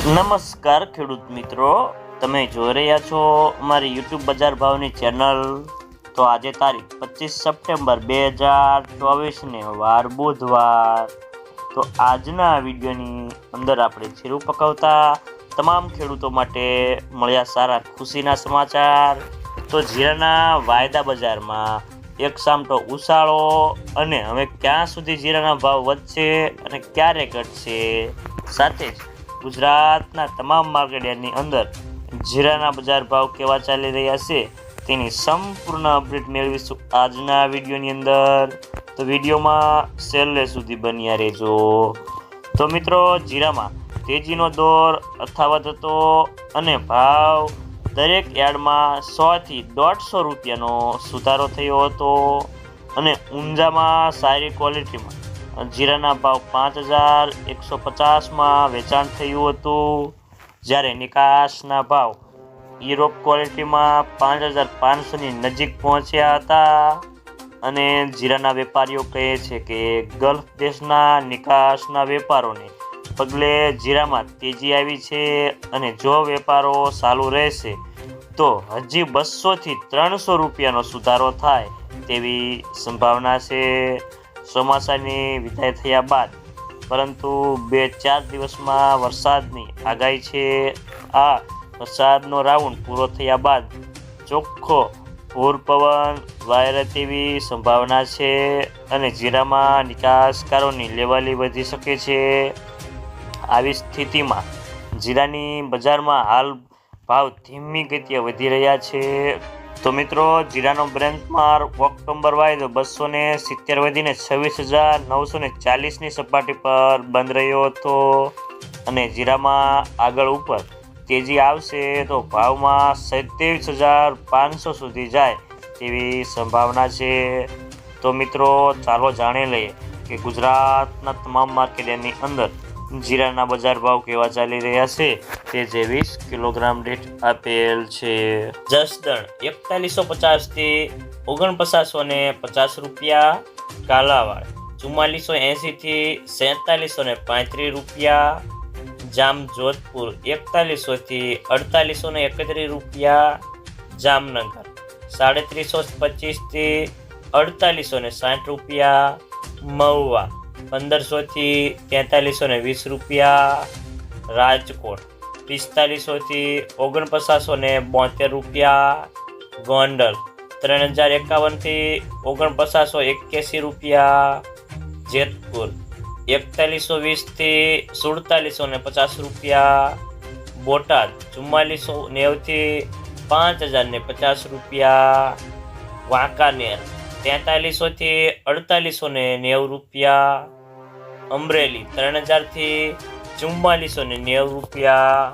નમસ્કાર ખેડૂત મિત્રો, તમે જોઈ રહ્યા છો અમારી યુટ્યુબ બજાર ભાવની ચેનલ. તો આજે તારીખ 25 સપ્ટેમ્બર 2024 વાર બુધવાર. તો આજના વિડીયોની અંદર આપણે જીરું પકવતા તમામ ખેડૂતો માટે મળ્યા સારા ખુશીના સમાચાર. તો જીરાના વાયદા બજારમાં એક સામટો ઉછાળો અને હવે ક્યાં સુધી જીરાના ભાવ વધશે અને ક્યારે ઘટશે, સાથે જ ગુજરાતના તમામ માર્કેટયાર્ડની અંદર જીરાના બજાર ભાવ કેવા ચાલી રહ્યા છે તેની સંપૂર્ણ અપડેટ મેળવીશું આજના વિડીયોની અંદર. તો વિડીયોમાં છેલ્લે સુધી બન્યા રહેજો. તો મિત્રો, જીરામાં તેજીનો દોર યથાવત હતો અને ભાવ દરેક યાર્ડમાં 100 થી 150 રૂપિયાનો સુધારો થયો હતો અને ઊંઝામાં સારી ક્વોલિટીમાં જીરાના ભાવ 5150માં વેચાણ થયું હતું, જ્યારે નિકાસના ભાવ યુરોપ ક્વોલિટીમાં 5500ની નજીક પહોંચ્યા હતા. અને જીરાના વેપારીઓ કહે છે કે ગલ્ફ દેશના નિકાસના વેપારોને પગલે જીરામાં તેજી આવી છે અને જો વેપારો ચાલુ રહેશે તો હજી 200 થી 300 રૂપિયાનો સુધારો થાય તેવી સંભાવના છે. ચોમાસાની વિદાય થયા બાદ પરંતુ 2-4 દિવસમાં વરસાદની આગાહી છે. આ વરસાદનો રાઉન્ડ પૂરો થયા બાદ ચોખ્ખો પૂર પવન વાયરે તેવી સંભાવના છે અને જીરામાં નિકાસકારોની લેવાલી વધી શકે છે. આવી સ્થિતિમાં જીરાની બજારમાં હાલ ભાવ ધીમી ગતિએ વધી રહ્યા છે. તો મિત્રો, જીરાનો બેન્ચમાર્ક ઓક્ટોબર વાયદો 270 વધીને 26,940ની સપાટી પર બંધ રહ્યો હતો અને જીરામાં આગળ ઉપર તેજી આવશે તો ભાવમાં 27,500 સુધી જાય તેવી સંભાવના છે. તો મિત્રો, ચાલો જાણી લઈએ કે ગુજરાતના તમામ માર્કેટની અંદર જીરાના બજાર ભાવ કેવા ચાલી રહ્યા છે તે જે 20 કિલોગ્રામ દીઠ આપેલ છે. જસદણ 4150 થી 4950 રૂપિયા, કાલાવાડ 4480 થી 4735 રૂપિયા, જામજોધપુર 4100 થી 4831 રૂપિયા, જામનગર 3325 થી 4860 રૂપિયા, મહુવા 1500 થી 4320 રૂપિયા, રાજકોટ 4500 થી 4972 રૂપિયા, ગોંડલ 3051 થી 4981 રૂપિયા, જેતપુર 4120 થી 4750 રૂપિયા, બોટાદ 4490 થી 5050 રૂપિયા, વાંકાનેર 4300 થી 4890 રૂપિયા, અમરેલી 3000 થી 4490 રૂપિયા,